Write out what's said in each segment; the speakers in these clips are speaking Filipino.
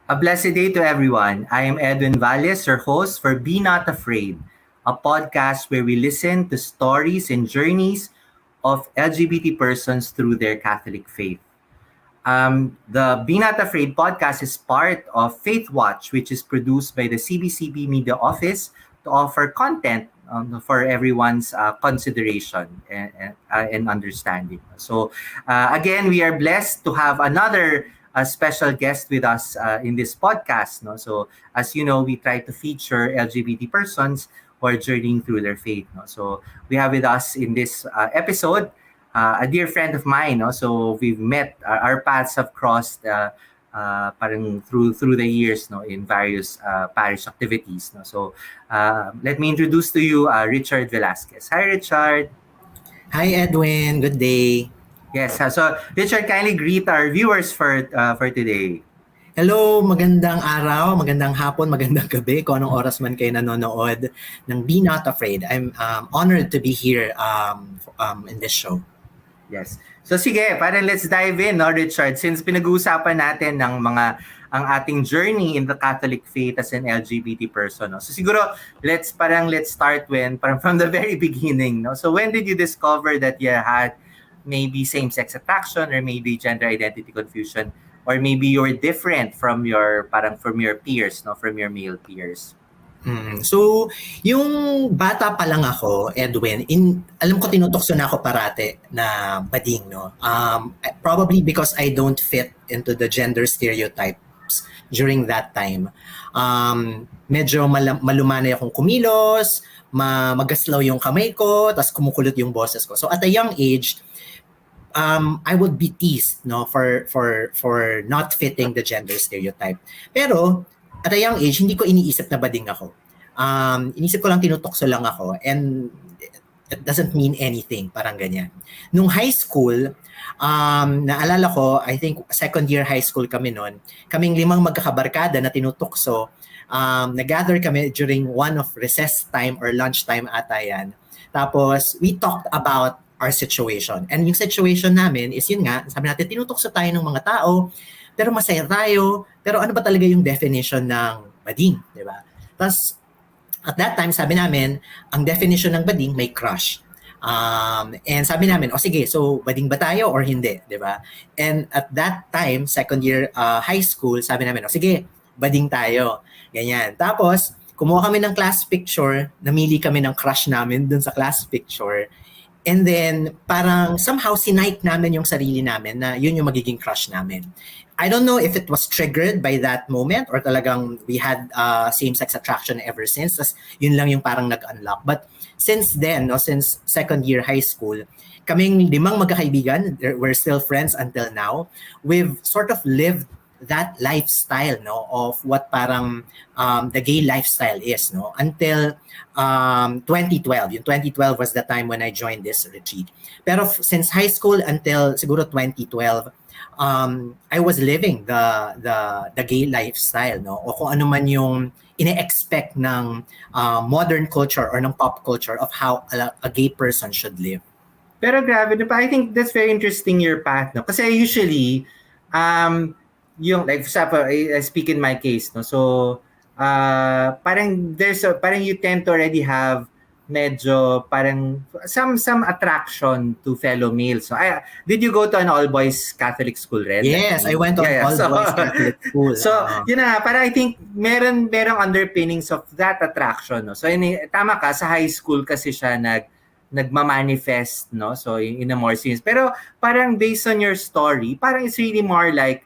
A blessed day to everyone. I am Edwin Valles, your host for Be Not Afraid, a podcast where we listen to stories and journeys of LGBT persons through their Catholic faith. The Be Not Afraid podcast is part of Faith Watch, which is produced by the CBCB Media Office to offer content for everyone's consideration and understanding. Again, we are blessed to have another special guest with us in this podcast. No? So, as you know, we try to feature LGBT persons who are journeying through their faith. No? So, we have with us in this episode a dear friend of mine. No? So we've met, our paths have crossed parang through the years, no, in various parish activities. No? So let me introduce to you Richard Velasquez. Hi, Richard. Hi, Edwin. Good day. Yes. So Richard, kindly greet our viewers for today. Hello, magandang araw, magandang hapon, magandang gabi kung anong oras man kayo nanonood ng Be Not Afraid. I'm honored to be here in this show. Yes. So sige, parang let's dive in, no, Richard, since pinag-uusapan natin ng ang ating journey in the Catholic faith as an LGBT person. No? So siguro let's start parang from the very beginning, no. So when did you discover that you had maybe same-sex attraction or maybe gender identity confusion, or maybe you're different from your peers, no, from your male peers? So, yung bata pa lang ako, Edwin, alam ko tinutokso na ako parate na bading, no? Probably because I don't fit into the gender stereotypes during that time. Medyo malumanay akong kumilos, magaslaw yung kamay ko, tas kumukulot yung boses ko. So, at a young age, I would be teased, no, for not fitting the gender stereotype. Pero at a young age, hindi ko iniisip na bading ako. Inisip ko lang tinutokso lang ako, and it doesn't mean anything, parang ganyan. Nung high school, naalala ko, I think second year high school kami noon, kaming 5 magkakabarkada na tinutokso, nag-gather kami during one of recess time or lunch time ata yan. Tapos, we talked about our situation. And yung situation namin is yun nga, sabi natin, tinutokso tayo ng mga tao, pero masaya tayo, pero ano ba talaga yung definition ng bading, di ba? Tapos, at that time, sabi namin, ang definition ng bading, may crush. And sabi namin, sige, so bading ba tayo or hindi, di ba? And at that time, second year high school, sabi namin, sige, bading tayo. Ganyan. Tapos, kumuha kami ng class picture, namili kami ng crush namin dun sa class picture. And then, parang somehow sinike namin yung sarili namin na yun yung magiging crush namin. I don't know if it was triggered by that moment or talagang we had same-sex attraction ever since. Tas yun lang yung parang nag-unlock. But since then, no, since second year high school, kaming 5 magkakaibigan, we're still friends until now. We've sort of lived that lifestyle, no, of what parang the gay lifestyle is, no, until 2012. Yung 2012 was the time when I joined this retreat. Pero since high school until siguro 2012, I was living the gay lifestyle, no, o kung ano man yung ine-expect ng modern culture or ng pop culture of how a gay person should live. Pero grabe, I think that's very interesting your path, no, kasi usually yung like for example, I speak in my case, no, so parang parang you tend to already have medyo parang some attraction to fellow males. So did you go to an all boys Catholic school, rin? Yes, I went to all boys Catholic school. So yun na, parang I think merong underpinnings of that attraction, no. So tama ka, sa high school kasi siya nagma-manifest, no, so in a more serious, pero parang based on your story, parang it's really more like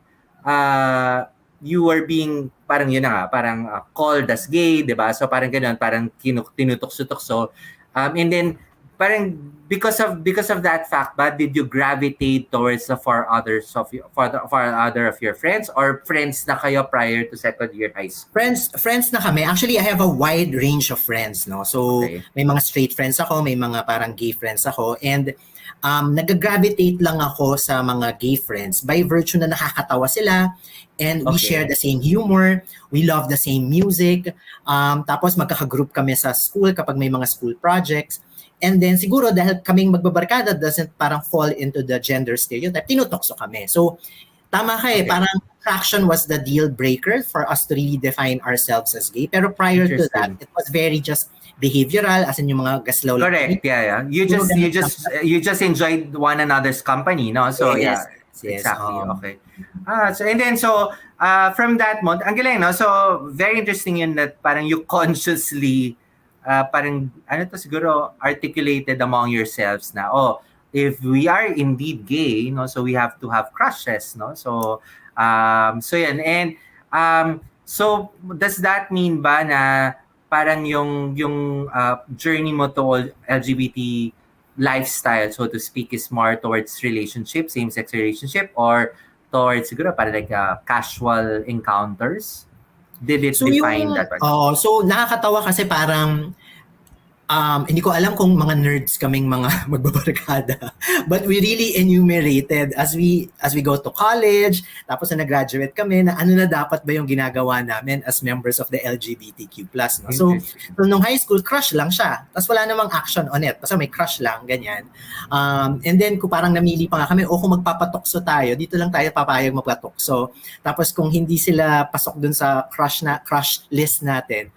you were being parang yun na nga, parang called as gay, di ba? So parang ganoon, parang tinutokso-tokso. And then parang because of that fact, ba did you gravitate towards the four other of your friends, or friends na kayo prior to second year high school? Friends na kami. Actually, I have a wide range of friends, no. So okay, may mga straight friends ako, may mga parang gay friends ako, and nag-gravitate lang ako sa mga gay friends by virtue na nakakatawa sila, and we share the same humor, we love the same music, tapos magkaka-group kami sa school kapag may mga school projects. And then siguro dahil kaming magbabarkada doesn't parang fall into the gender stereotype, tinutokso kami. So Tama ka eh. Okay. Parang attraction was the deal breaker for us to really define ourselves as gay. Pero prior to that, Interesting. it was very just behavioral, as in yung mga gaslaw lang kami. Correct. Yeah. You Puro just ganun lang. you just enjoyed one another's company, no? So Yes, yeah, yes, yes. exactly. Okay. So and then from that month, ang galing, no? So very interesting yun that parang you consciously parang ano to siguro articulated among yourselves na if we are indeed gay, no, so we have to have crushes, no? So yan, and so does that mean ba na parang yung journey mo to LGBT lifestyle, so to speak, is more towards relationship, same-sex relationship, or towards siguro para like casual encounters? Did it So define yung, that one? so nakakatawa kasi parang hindi ko alam kung mga nerds kaming mga magbabarkada. But we really enumerated as we go to college, tapos na nag-graduate kami, na ano na dapat ba yung ginagawa namin as members of the LGBTQ+. No? So nung high school, crush lang siya. Tapos wala namang action on it. Basta may crush lang, ganyan. And then kung parang namili pa nga kami, kung magpapatokso tayo, dito lang tayo papayag magpatokso. Tapos kung hindi sila pasok dun sa crush list natin,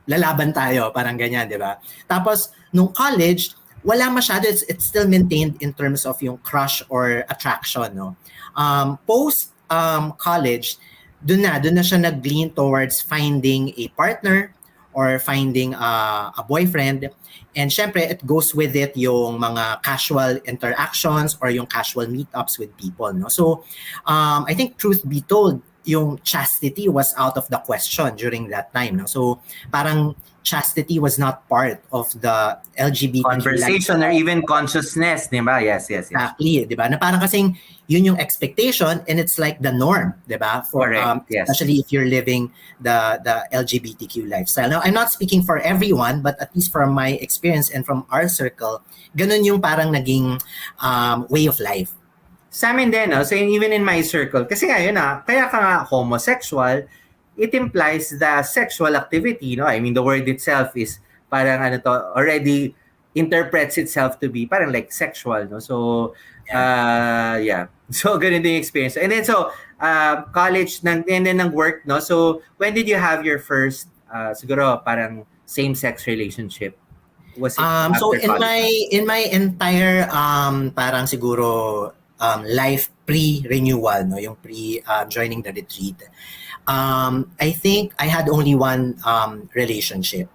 lalaban tayo, parang ganyan, di ba? Tapos, nung college, wala masyado, it's still maintained in terms of yung crush or attraction, no? Post-college, dun na siya nag-lean towards finding a partner or finding a boyfriend. And syempre, it goes with it yung mga casual interactions or yung casual meetups with people, no? So, I think truth be told, yung chastity was out of the question during that time. No? So parang chastity was not part of the LGBT conversation or even consciousness, di ba? Yes. Exactly, di ba? Na parang kasing yun yung expectation and it's like the norm, di ba? For yes. Especially if you're living the LGBTQ lifestyle. Now, I'm not speaking for everyone, but at least from my experience and from our circle, ganun yung parang naging way of life. Sa amin din, no? So even in my circle, kasi nga yun kaya ka nga homosexual, it implies the sexual activity, no? I mean, the word itself is parang already interprets itself to be parang like sexual, no? So, yeah. So, ganun din yung experience. And then, college, and then ng work, no? So, when did you have your first, siguro, parang same-sex relationship? Was it so, after college? in my entire, parang siguro, life pre-renewal, no, yung joining the retreat. I think I had only one relationship,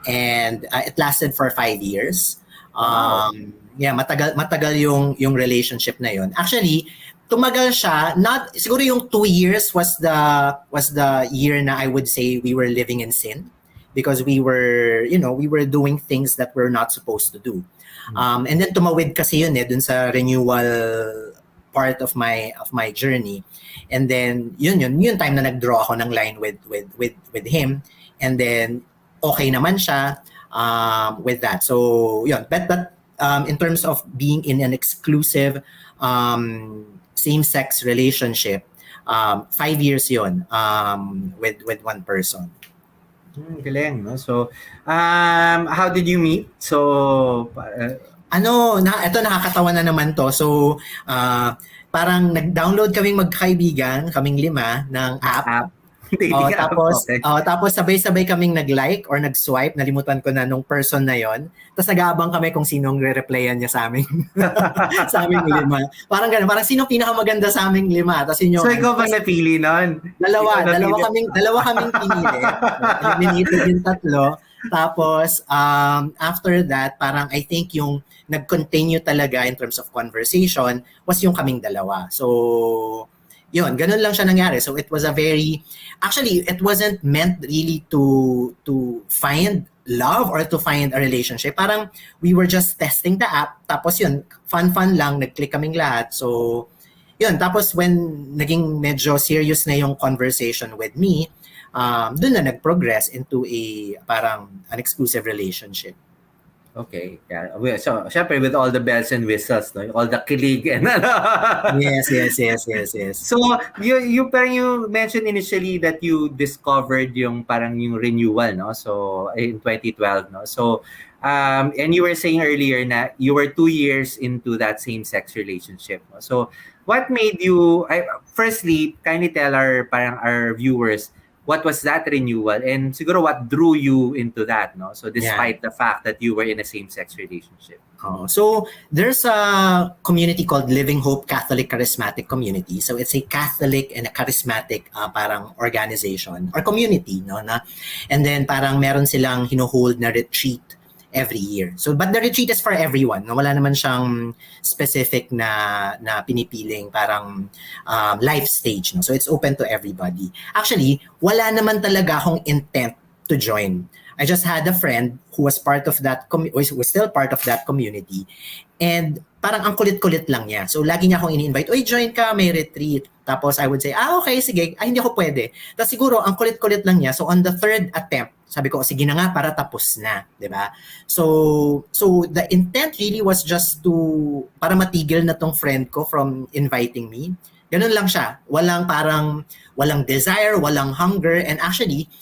and it lasted for 5 years. Yeah, matagal yung relationship na yun. Actually, tumagal siya. Not siguro yung 2 years was the year na I would say we were living in sin, because we were doing things that we're not supposed to do. And then tumawid kasi yun dun sa renewal part of my journey. And then yun time na nag-draw ako ng line with him, and then okay naman siya with that. So yun, but in terms of being in an exclusive same-sex relationship, 5 years yun with one person. Galing, no? So, how did you meet? So, ito nakakatawa na naman to. So, parang nag-download kaming magkaibigan, kaming 5 ng app. Tapos sabay-sabay kaming nag-like or nag-swipe, nalimutan ko na nung person na yon. Tapos nag-aabang kami kung sinong re-replyan niya sa aming sa aming 5. Parang ganun, parang sino pinakamaganda sa aming 5. Tapos yun yung, so ikaw ba napili nun? Dalawa kaming pinili. Eliminated yung 3. Tapos after that, parang I think yung nag-continue talaga in terms of conversation was yung kaming 2. So yun, ganun lang siya nangyari. So it was actually, it wasn't meant really to find love or to find a relationship. Parang we were just testing the app. Tapos yun, fun lang, nag-click kaming lahat. So yun, tapos when naging medyo serious na yung conversation with me, dun na nag-progress into an exclusive relationship. Okay. Yeah. So, syempre with all the bells and whistles, no? All the kilig and Yes. So, you mentioned initially that you discovered yung renewal, no? So, in 2012, no? So, and you were saying earlier na you were 2 years into that same-sex relationship, no? So, What made you, firstly, kindly tell our viewers, what was that renewal? And siguro what drew you into that, no? So Yeah. despite the fact that you were in a same-sex relationship. So there's a community called Living Hope Catholic Charismatic Community. So it's a Catholic and a charismatic parang organization or community, no, na, and then parang meron silang hinuhold na retreat every year. So but the retreat is for everyone. No? Wala naman siyang specific na pinipiling parang life stage, no. So it's open to everybody. Actually, wala naman talaga akong intent to join. I just had a friend who was part of that was still part of that community, and parang ang kulit-kulit lang niya. So lagi niya akong ini-invite, "Oy, join ka, may retreat." Tapos I would say, "Okay, sige." Ay, hindi ako pwede. Tapos siguro ang kulit-kulit lang niya. So on the third attempt, sabi ko, "Sige na nga, para tapos na." 'Di ba? So the intent really was just to para matigil na tong friend ko from inviting me. Ganun lang siya. Walang desire, walang hunger, and actually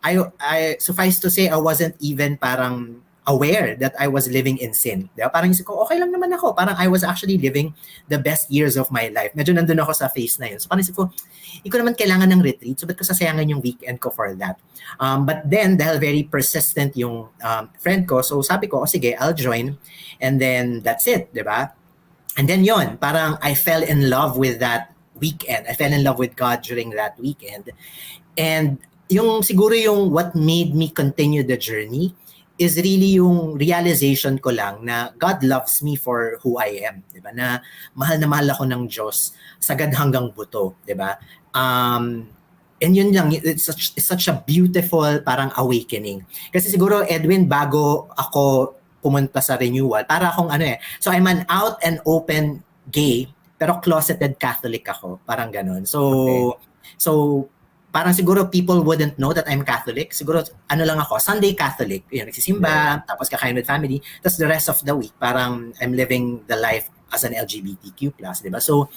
I suffice to say I wasn't even parang aware that I was living in sin. Diba? Parang isip ko, okay lang naman ako. Parang I was actually living the best years of my life. Medyo nandun ako sa phase na yun. So parang isip ko, hindi ko naman kailangan ng retreat. So ba't ko sasayangan yung weekend ko for that? But then, dahil very persistent yung friend ko, so sabi ko, sige, I'll join. And then, that's it. Diba? And then yon, parang I fell in love with that weekend. I fell in love with God during that weekend. And yung siguro yung what made me continue the journey is really yung realization ko lang na God loves me for who I am, 'di ba? Na mahal ako ng Diyos sagad hanggang buto, 'di ba? And yun lang, it's such a beautiful parang awakening. Kasi siguro Edwin, bago ako pumunta sa renewal, para akong so I'm an out and open gay pero closeted Catholic ako, parang ganun. So parang siguro people wouldn't know that I'm Catholic. Siguro lang ako, Sunday Catholic, nagsisimba, tapos kakain with family. Tapos the rest of the week, parang I'm living the life as an LGBTQ+, di ba? So,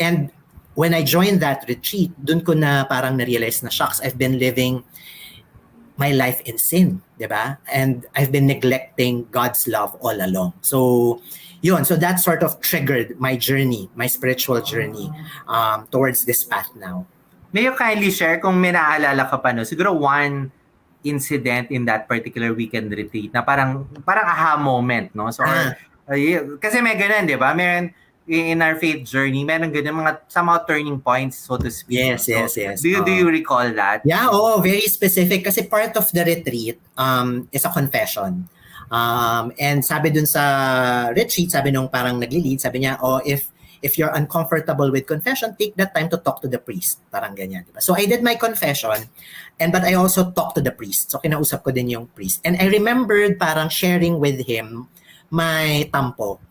and when I joined that retreat, dun ko na parang na-realize na, shucks, I've been living my life in sin, di ba? And I've been neglecting God's love all along. So that sort of triggered my journey, my spiritual journey towards this path now. May you kindly share kung may naaalala ka pa, no? Siguro one incident in that particular weekend retreat na parang aha moment, no? So, kasi may ganun, di ba? Meron, in our faith journey, meron ganun mga somehow turning points, so to speak. Yes, yes. Do you recall that? Yeah, very specific. Kasi part of the retreat is a confession. And sabi dun sa retreat, sabi nung parang nagli-lead, sabi niya, if you're uncomfortable with confession, take that time to talk to the priest. Parang ganyan, diba? So I did my confession, but I also talked to the priest. So kinausap ko din yung priest. And I remembered parang sharing with him my tampo.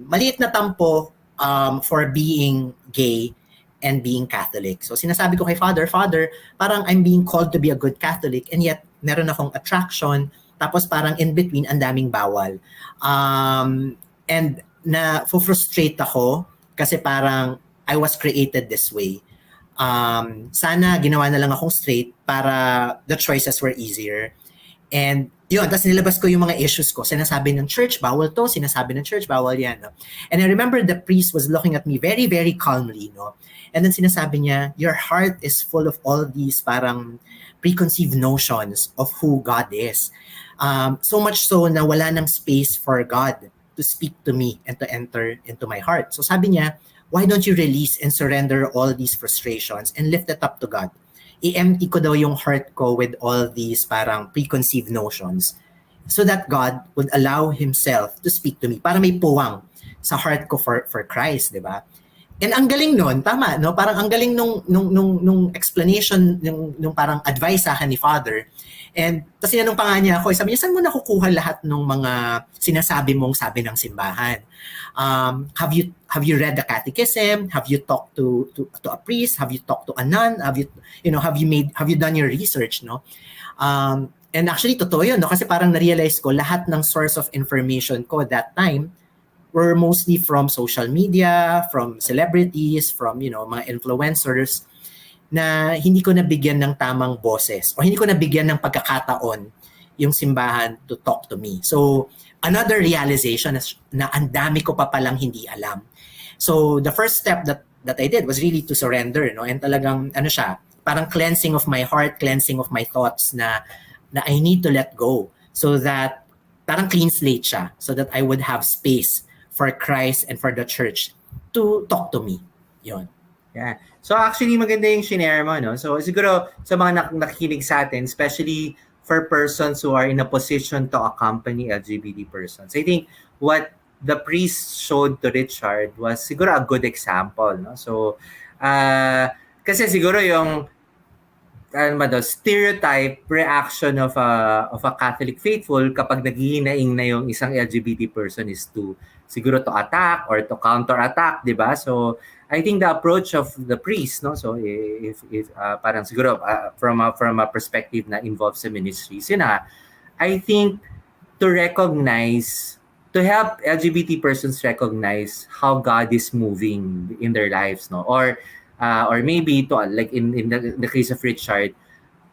Maliit na tampo for being gay and being Catholic. So sinasabi ko kay Father, parang I'm being called to be a good Catholic, and yet meron akong attraction, tapos parang in between, ang daming bawal. And na frustrate ako kasi parang I was created this way. Sana ginawa na lang akong straight para the choices were easier. And yun, tapos nilabas ko yung mga issues ko. Sinasabi ng church, bawal to. Sinasabi ng church, bawal yan. No? And I remember the priest was looking at me very, very calmly. No? And then sinasabi niya, your heart is full of all these parang preconceived notions of who God is. So much so na wala nang space for God to speak to me and to enter into my heart. So sabi niya, why don't you release and surrender all these frustrations and lift it up to God? I-empty ko daw yung heart ko with all these parang preconceived notions so that God would allow Himself to speak to me para may puwang sa heart ko for Christ, di ba? And ang galing nun, tama, no? Parang ang galing nung explanation, nung parang advice sa akin ni Father. And tapos sinanong pa nga niya ako, sabi niya, saan mo nakukuha lahat ng mga sinasabi mong sabi ng simbahan? Have you read the catechism? Have you talked to a priest? Have you talked to a nun? Have you done your research, no? And actually totoo yun, no? Kasi parang na-realize ko lahat ng source of information ko that time were mostly from social media, from celebrities, from mga influencers na hindi ko nabigyan ng tamang boses o hindi ko nabigyan ng pagkakataon yung simbahan to talk to me. So, another realization is na ang dami ko pa palang hindi alam. So, the first step that I did was really to surrender, no? And talagang, ano siya, parang cleansing of my heart, cleansing of my thoughts na I need to let go so that parang clean slate siya so that I would have space for Christ and for the church to talk to me. Yun. Yeah. So actually maganda yung shinare mo, no? So siguro sa mga nakikinig sa atin, especially for persons who are in a position to accompany LGBT persons, I think what the priest showed to Richard was siguro a good example, no? So kasi siguro yung stereotype reaction of a Catholic faithful kapag naghihinaing na yung isang LGBT person is to siguro to attack or to counter-attack, di ba? So I think the approach of the priest, no? So if parang siguro from a perspective na involves sa ministries, yun na, I think to recognize, to help LGBT persons recognize how God is moving in their lives, no? Or maybe to like in the case of Richard,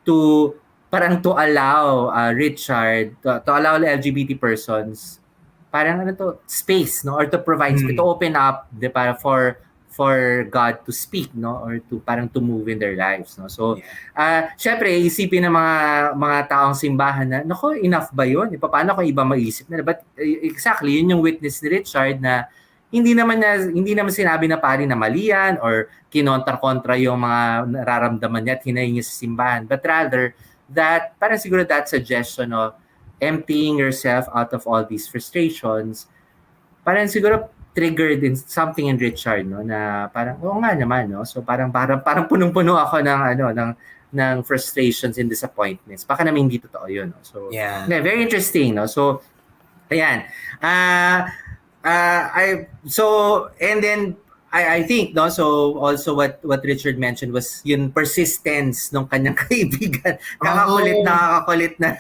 to parang to allow Richard to allow the LGBT persons parang space, no, or to provide space, to open up para for God to speak, no, or to parang to move in their lives, no. So syempre isipin ng mga taong simbahan na nako, enough ba 'yun? Paano kung iba maiisip nila? But exactly yun yung witness ni Richard na hindi naman sinabi na pari na mali yan or kinontra-kontra yung mga nararamdaman niya at hinayin niya sa simbahan, but rather that parang siguro that suggestion of emptying yourself out of all these frustrations parang siguro triggered in something in Richard, no, na parang oo nga naman, no. So parang punong-puno ako ng frustrations and disappointments. Baka naman hindi totoo 'yun, no. So very interesting, no. So ayan. And then I think, no, so also what Richard mentioned was yung persistence ng kanyang kaibigan. Nakakakulit na.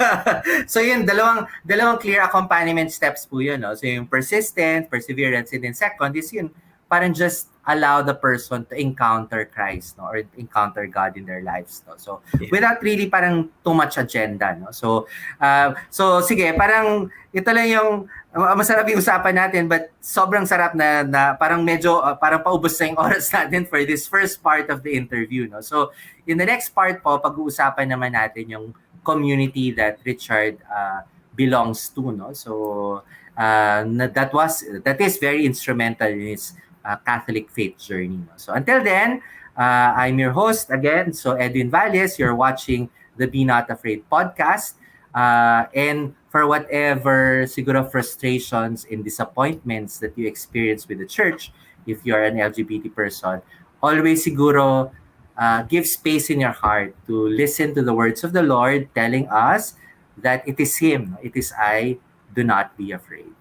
So yun, dalawang clear accompaniment steps po yun, no. So yung persistence, perseverance, and then second is yun, parang just allow the person to encounter Christ, no, or encounter God in their lives, no. So without really parang too much agenda, no. So sige, parang ito lang yung masarap yung usapan natin, but sobrang sarap na parang medyo parang paubos na yung oras natin for this first part of the interview, no. So in the next part po, pag-uusapan naman natin yung community that Richard belongs to, no. So that is very instrumental in his Catholic faith journey, no? So until then, I'm your host again, so Edwin Valles. You're watching the Be Not Afraid podcast, and for whatever siguro frustrations and disappointments that you experience with the church, if you're an LGBT person, always siguro give space in your heart to listen to the words of the Lord telling us that it is Him, it is I, do not be afraid.